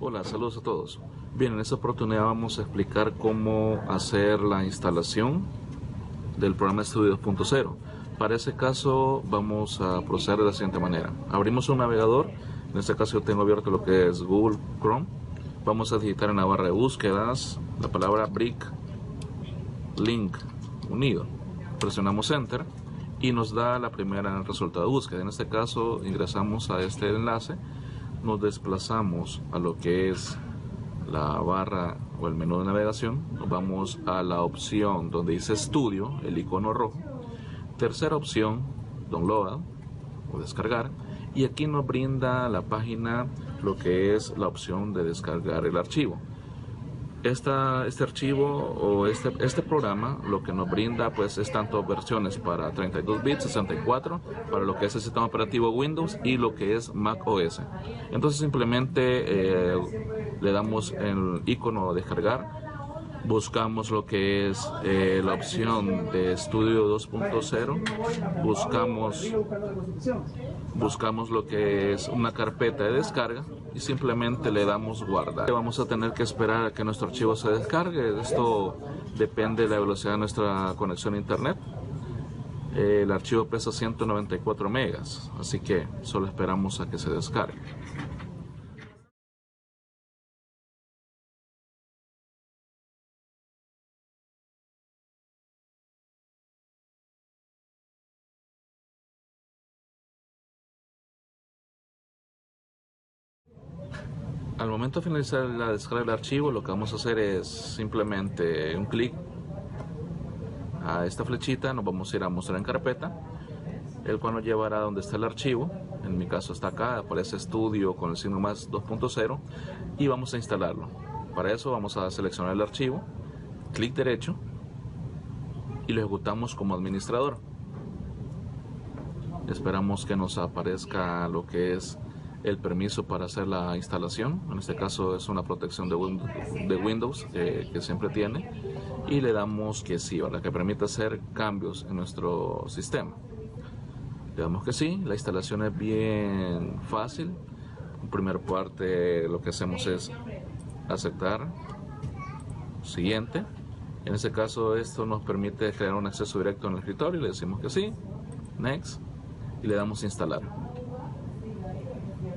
Hola, saludos a todos. Bien, en esta oportunidad vamos a explicar cómo hacer la instalación del programa Studio 2.0. Para ese caso vamos a proceder de la siguiente manera. Abrimos un navegador, en este caso yo tengo abierto lo que es Google Chrome. Vamos a digitar en la barra de búsquedas la palabra brick link unido. Presionamos Enter y nos da la primera resultado de búsqueda. En este caso ingresamos a este enlace, nos desplazamos a lo que es la barra o el menú de navegación, nos vamos a la opción donde dice estudio, el icono rojo, tercera opción, download o descargar, y aquí nos brinda la página lo que es la opción de descargar el archivo. Este archivo o este programa lo que nos brinda pues es tanto versiones para 32 bits, 64 para lo que es el sistema operativo Windows y lo que es Mac OS. Entonces simplemente le damos el icono descargar, buscamos lo que es la opción de Studio 2.0, buscamos lo que es una carpeta de descarga y simplemente le damos guardar. Vamos a tener que esperar a que nuestro archivo se descargue. Esto depende de la velocidad de nuestra conexión a internet. El archivo pesa 194 megas, así que solo esperamos a que se descargue. Al momento de finalizar la descarga del archivo, lo que vamos a hacer es simplemente un clic a esta flechita, nos vamos a ir a mostrar en carpeta, el cual nos llevará a donde está el archivo. En mi caso está acá, aparece estudio con el signo más 2.0 y vamos a instalarlo. Para eso vamos a seleccionar el archivo, clic derecho y lo ejecutamos como administrador. Esperamos que nos aparezca lo que es el permiso para hacer la instalación. En este caso es una protección de Windows que siempre tiene, y le damos que sí, para que permita hacer cambios en nuestro sistema. Le damos que sí. La instalación es bien fácil. En primera parte lo que hacemos es aceptar, siguiente. En este caso esto nos permite crear un acceso directo en el escritorio, le decimos que sí, next, y le damos instalar.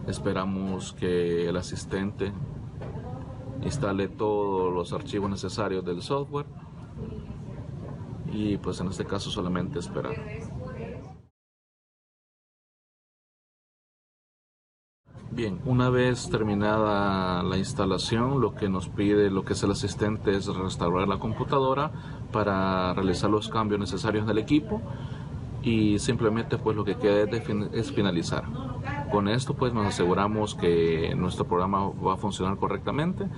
Esperamos que el asistente instale todos los archivos necesarios del software y pues en este caso solamente esperar. Bien, una vez terminada la instalación, lo que nos pide lo que es el asistente es restaurar la computadora para realizar los cambios necesarios del equipo, y simplemente pues lo que queda es finalizar. Con esto pues nos aseguramos que nuestro programa va a funcionar correctamente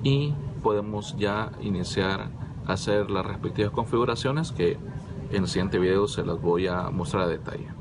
y podemos ya iniciar a hacer las respectivas configuraciones que en el siguiente video se las voy a mostrar a detalle.